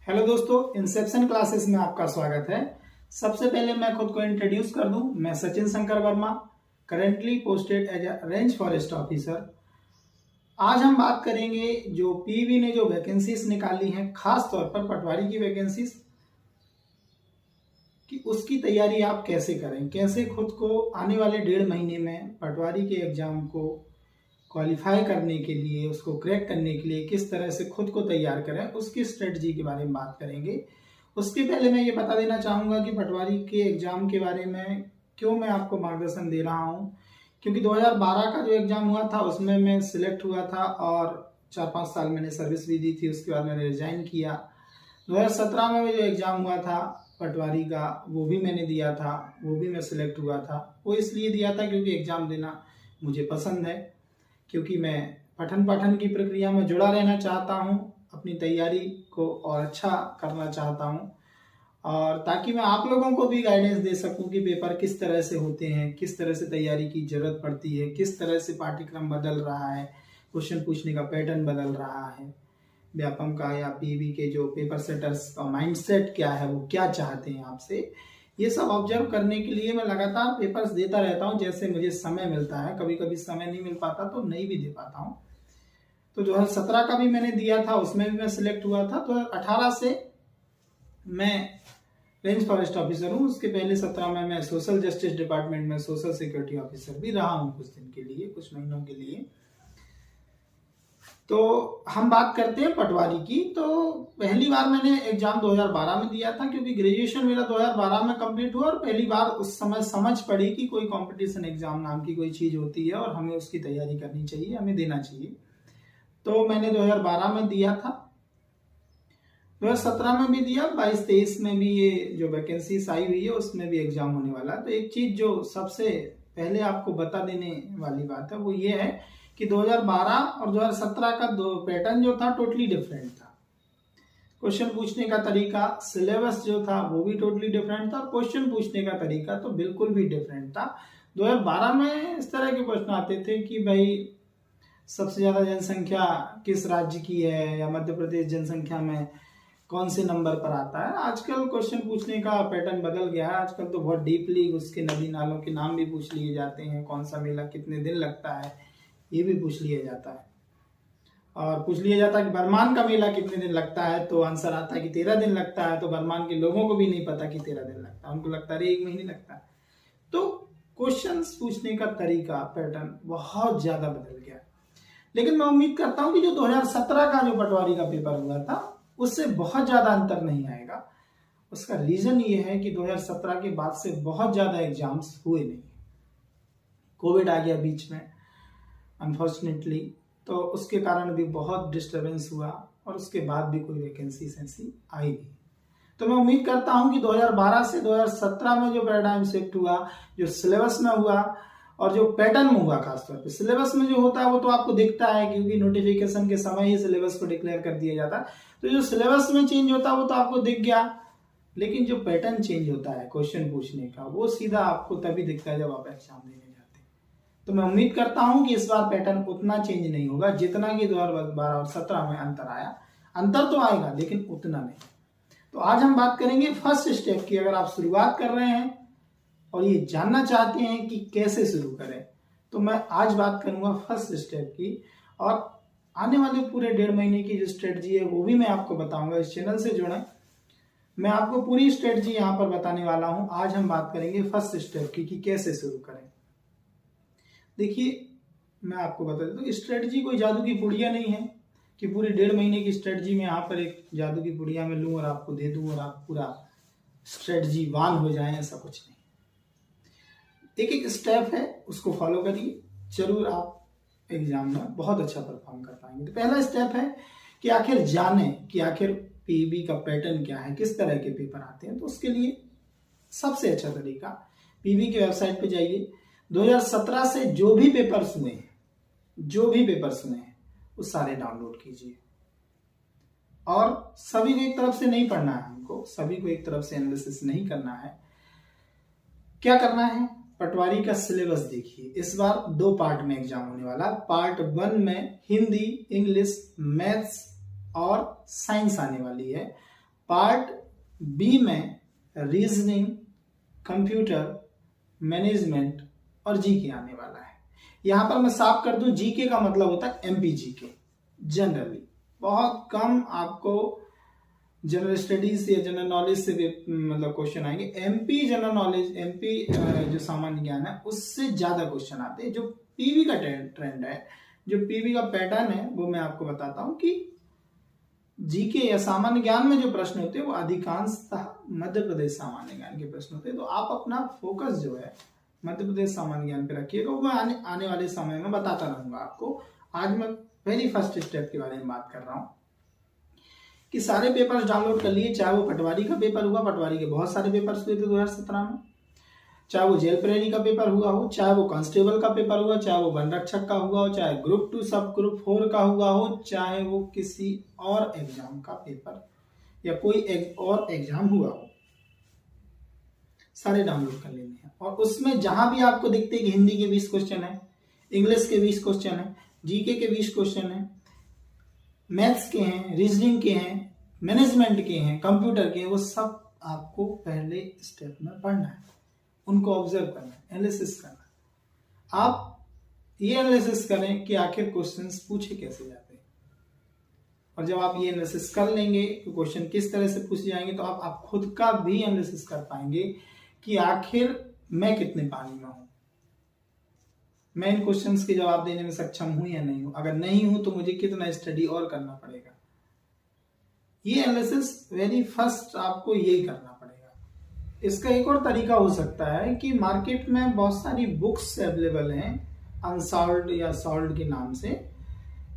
Hello दोस्तों, Inception classes में आपका स्वागत है। सबसे पहले मैं खुद को इंट्रोड्यूस कर दूं। मैं Sachin Shankar Verma, currently posted as a range forest officer. आज हम बात करेंगे जो पीवी ने जो वैकेंसीज निकाली हैं, खास तौर पर पटवारी की वैकेंसीज कि उसकी तैयारी आप कैसे करें, कैसे खुद को आने वाले 1.5 महीने में पटवारी के एग्जाम को क्वालिफाई करने के लिए, उसको क्रैक करने के लिए किस तरह से खुद को तैयार करें, उसकी स्ट्रेटजी के बारे में बात करेंगे। उसके पहले मैं ये बता देना चाहूँगा कि पटवारी के एग्ज़ाम के बारे में क्यों मैं आपको मार्गदर्शन दे रहा हूँ, क्योंकि 2012 का जो एग्ज़ाम हुआ था उसमें मैं सिलेक्ट हुआ था और 4-5 साल मैंने सर्विस भी दी थी। उसके बाद मैंने रिजाइन किया। 2017 में जो एग्ज़ाम हुआ था पटवारी का, वो भी मैंने दिया था, वो भी मैं सिलेक्ट हुआ था। वो इसलिए दिया था क्योंकि एग्ज़ाम देना मुझे पसंद है, क्योंकि मैं पठन पाठन की प्रक्रिया में जुड़ा रहना चाहता हूं, अपनी तैयारी को और अच्छा करना चाहता हूं, और ताकि मैं आप लोगों को भी गाइडेंस दे सकूं कि पेपर किस तरह से होते हैं, किस तरह से तैयारी की जरूरत पड़ती है, किस तरह से पाठ्यक्रम बदल रहा है, क्वेश्चन पूछने का पैटर्न बदल रहा है, व्यापम का या पीवी के जो पेपर सेटर्स का माइंडसेट क्या है, वो क्या चाहते हैं आपसे। ये सब ऑब्जर्व करने के लिए मैं लगातार पेपर्स देता रहता हूँ जैसे मुझे समय मिलता है। कभी कभी समय नहीं मिल पाता तो नहीं भी दे पाता हूँ। तो 2017 का भी मैंने दिया था, उसमें भी मैं सिलेक्ट हुआ था। 2018 से मैं रेंज फॉरेस्ट ऑफिसर हूँ। उसके पहले 17 में मैं सोशल जस्टिस डिपार्टमेंट में सोशल सिक्योरिटी ऑफिसर भी रहा हूँ कुछ दिन के लिए, कुछ महीनों के लिए। तो हम बात करते हैं पटवारी की। तो पहली बार मैंने एग्जाम 2012 में दिया था, क्योंकि ग्रेजुएशन मेरा 2012 में कंप्लीट हुआ और पहली बार उस समय समझ पड़ी कि कोई कंपटीशन एग्जाम नाम की कोई चीज होती है और हमें उसकी तैयारी करनी चाहिए, हमें देना चाहिए। तो मैंने 2012 में दिया था, 2017 में भी दिया, 22-23 में भी ये जो वैकेंसीज आई हुई है उसमें भी एग्जाम होने वाला। तो एक चीज जो सबसे पहले आपको बता देने वाली बात है वो ये है कि 2012 और 2017 का दो पैटर्न जो था टोटली डिफरेंट था। क्वेश्चन पूछने का तरीका, सिलेबस जो था वो भी टोटली डिफरेंट था, क्वेश्चन पूछने का तरीका तो बिल्कुल भी डिफरेंट था। 2012 में इस तरह के प्रश्न आते थे कि भाई सबसे ज्यादा जनसंख्या किस राज्य की है, या मध्य प्रदेश जनसंख्या में कौन से नंबर पर आता है। आजकल क्वेश्चन पूछने का पैटर्न बदल गया है। आजकल तो बहुत डीपली उसके नदी नालों के नाम भी पूछ लिए जाते हैं, कौन सा मेला कितने दिन लगता है ये भी पूछ लिया जाता है, और पूछ लिया जाता है कि बरमान का मेला कितने दिन लगता है, तो आंसर आता है कि 13 दिन लगता है। तो बरमान के लोगों को भी नहीं पता कि 13 दिन लगता है, उनको लगता है 1 महीने लगता है। तो क्वेश्चंस पूछने का तरीका, पैटर्न बहुत ज्यादा बदल गया। लेकिन मैं उम्मीद करता हूं कि जो 2017 का जो पटवारी का पेपर हुआ था उससे बहुत ज्यादा अंतर नहीं आएगा। उसका रीजन ये है कि 2017 के बाद से बहुत ज्यादा एग्जाम्स हुए नहीं, कोविड आ गया बीच में अनफॉर्चुनेटली, तो उसके कारण भी बहुत डिस्टरबेंस हुआ और उसके बाद भी कोई वैकेंसी ऐसी आई नहीं। तो मैं उम्मीद करता हूं कि 2012 से 2017 में जो पैराडाइम शिफ्ट हुआ, जो सिलेबस में हुआ और जो पैटर्न में हुआ, खासतौर पे सिलेबस में जो होता है वो तो आपको दिखता है, क्योंकि नोटिफिकेशन के समय ही सिलेबस को डिक्लेयर कर दिया जाता है। तो जो सिलेबस में चेंज होता है वो तो आपको दिख गया, लेकिन जो पैटर्न चेंज होता है क्वेश्चन पूछने का वो सीधा आपको तभी दिखता है जब आप एग्जाम देने जाते हैं। तो मैं उम्मीद करता हूं कि इस बार पैटर्न उतना चेंज नहीं होगा जितना कि 2012 और 17 में अंतर आया। अंतर तो आएगा लेकिन उतना नहीं। तो आज हम बात करेंगे फर्स्ट स्टेप की। अगर आप शुरुआत कर रहे हैं और ये जानना चाहते हैं कि कैसे शुरू करें, तो मैं आज बात करूंगा फर्स्ट स्टेप की, और आने वाले पूरे 1.5 महीने की जो स्ट्रेटजी है वो भी मैं आपको बताऊंगा। इस चैनल से जुड़ें, मैं आपको पूरी स्ट्रेटजी यहाँ पर बताने वाला हूं। आज हम बात करेंगे फर्स्ट स्टेप की कि कैसे शुरू करें। देखिए, मैं आपको बता देता हूँ, स्ट्रेटजी कोई जादू की पुड़िया नहीं है कि पूरे 1.5 महीने की स्ट्रेटजी में यहाँ पर एक जादू की पुड़िया में लूं और आपको दे दूं और आप पूरा स्ट्रेटजी वान हो जाए, ऐसा कुछ नहीं। एक एक स्टेप है, उसको फॉलो करिए, जरूर आप एग्जाम में बहुत अच्छा परफॉर्म कर पाएंगे। तो पहला स्टेप है कि आखिर जाने कि आखिर पीबी का पैटर्न क्या है, किस तरह के पेपर आते हैं। तो उसके लिए सबसे अच्छा तरीका, पीबी की वेबसाइट पे जाइए। 2017 से जो भी पेपर्स हुए हैं वो सारे डाउनलोड कीजिए, और सभी को एक तरफ से नहीं पढ़ना है, हमको सभी को एक तरफ से एनालिसिस नहीं करना है। क्या करना है, पटवारी का सिलेबस देखिए। इस बार 2 पार्ट में एग्जाम होने वाला। पार्ट 1 में हिंदी, इंग्लिश, मैथ्स और साइंस आने वाली है, पार्ट बी में रीजनिंग, कंप्यूटर, मैनेजमेंट और जीके आने वाला है। यहां पर मैं साफ कर दूं, जीके का मतलब होता है एमपी जीके। जनरली बहुत कम आपको जनरल स्टडीज या जनरल नॉलेज से भी मतलब क्वेश्चन आएंगे। एमपी जनरल नॉलेज, एमपी जो सामान्य ज्ञान है उससे ज्यादा क्वेश्चन आते हैं। जो पीवी का ट्रेंड है, जो पीवी का पैटर्न है, वो मैं आपको बताता हूं कि जीके या सामान्य ज्ञान में जो प्रश्न होते हैं वो अधिकांशतः मध्य प्रदेश सामान्य ज्ञान के प्रश्न होते हैं। तो आप अपना फोकस जो है मध्य प्रदेश सामान्य ज्ञान पे रखिएगा। वो मैं आने वाले समय में बताता रहूंगा आपको। आज मैं वेरी फर्स्ट स्टेप के बारे में बात कर रहा हूं कि सारे पेपर्स डाउनलोड कर लिए। चाहे वो पटवारी का पेपर हुआ, पटवारी के बहुत सारे पेपर्स हुए थे 2017 में, चाहे वो जेल प्रहरी का पेपर हुआ हो, चाहे वो कांस्टेबल का पेपर हुआ, चाहे वो वन रक्षक का हुआ हो, चाहे ग्रुप 2 सब ग्रुप 4 का हुआ हो, चाहे वो किसी और एग्जाम का पेपर या कोई और एग्जाम हुआ हो, सारे डाउनलोड कर लेने हैं। और उसमें जहां भी आपको दिखते कि हिंदी के 20 क्वेश्चन है, इंग्लिश के 20 क्वेश्चन है, जीके के 20 क्वेश्चन है, मैथ्स के हैं, रीजनिंग के हैं, मैनेजमेंट के हैं, कंप्यूटर के हैं, वो सब आपको पहले स्टेप में पढ़ना है, उनको ऑब्जर्व करना है, एनालिसिस करना है। आप ये एनालिसिस करें कि आखिर क्वेश्चंस पूछे कैसे जाते हैं। और जब आप ये एनालिसिस कर लेंगे कि क्वेश्चन किस तरह से पूछे जाएंगे, तो आप खुद का भी एनालिसिस कर पाएंगे कि आखिर मैं कितने पानी में हूं, मैं इन क्वेश्चंस के जवाब देने में सक्षम हूं या नहीं हूं। अगर नहीं हूं तो मुझे कितना स्टडी और करना पड़ेगा। ये एनालिसिस वेरी फर्स्ट आपको यही करना पड़ेगा। इसका एक और तरीका हो सकता है कि मार्केट में बहुत सारी बुक्स अवेलेबल हैं अनसॉल्व्ड या सॉल्व्ड के नाम से,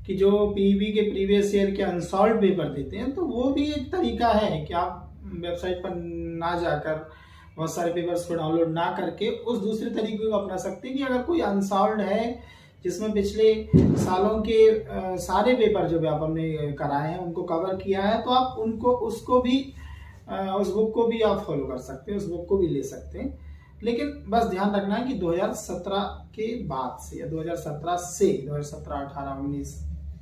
कि जो पीवी के प्रीवियस ईयर के अनसॉल्व्ड पेपर देते हैं। तो वो भी एक तरीका है कि आप वेबसाइट पर ना जाकर बहुत सारे पेपर्स को डाउनलोड ना करके उस दूसरे तरीके को अपना सकते हैं कि अगर कोई अनसॉल्व्ड है जिसमें पिछले सालों के सारे पेपर जो भी आप हमने कराए हैं उनको कवर किया है, तो आप उनको उसको भी उस बुक को भी आप फॉलो कर सकते हैं, उस बुक को भी ले सकते हैं। लेकिन बस ध्यान रखना है कि 2017 के बाद से या 2017 से 2017, 18, 19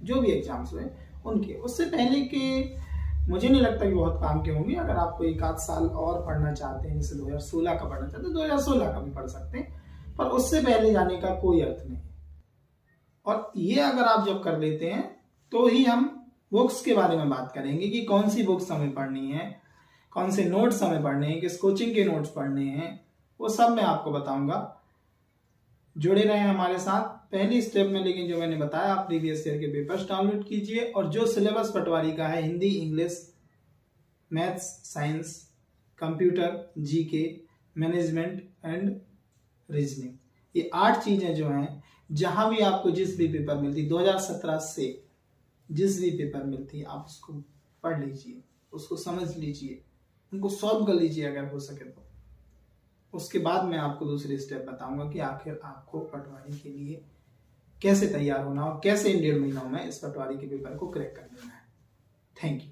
जो भी एग्जाम्स हुए उनके, उससे पहले के मुझे नहीं लगता कि बहुत काम के होंगे। अगर आपको एक आध साल और पढ़ना चाहते हैं, जैसे 2016 का पढ़ना चाहते हैं, 2016 का भी पढ़ सकते हैं, पर उससे पहले जाने का कोई अर्थ नहीं। और ये अगर आप जब कर लेते हैं तो ही हम बुक्स के बारे में बात करेंगे कि कौन सी बुक्स हमें पढ़नी है, कौन से नोट्स हमें पढ़ने हैं, किस कोचिंग के नोट्स पढ़ने हैं, वो सब मैं आपको बताऊंगा। जुड़े रहे हमारे साथ। पहली स्टेप में लेकिन जो मैंने बताया, आप प्रीवियस ईयर के पेपर्स डाउनलोड कीजिए और जो सिलेबस पटवारी का है, Hindi, English, maths, science, computer, GK, management and reasoning, ये 8 चीजें जो हैं, जहां भी आपको जिस भी पेपर मिलती 2017 से जिस भी पेपर मिलती आप उसको पढ़ लीजिए, उसको समझ लीजिए, उनको सॉल्व कर लीजिए अगर हो सके तो। उसके बाद मैं आपको दूसरी स्टेप बताऊंगा कि आखिर आपको पटवारी के लिए कैसे तैयार होना और कैसे इन 1.5 महीनों में इस पटवारी के पेपर को क्रैक कर लेना है। Thank you.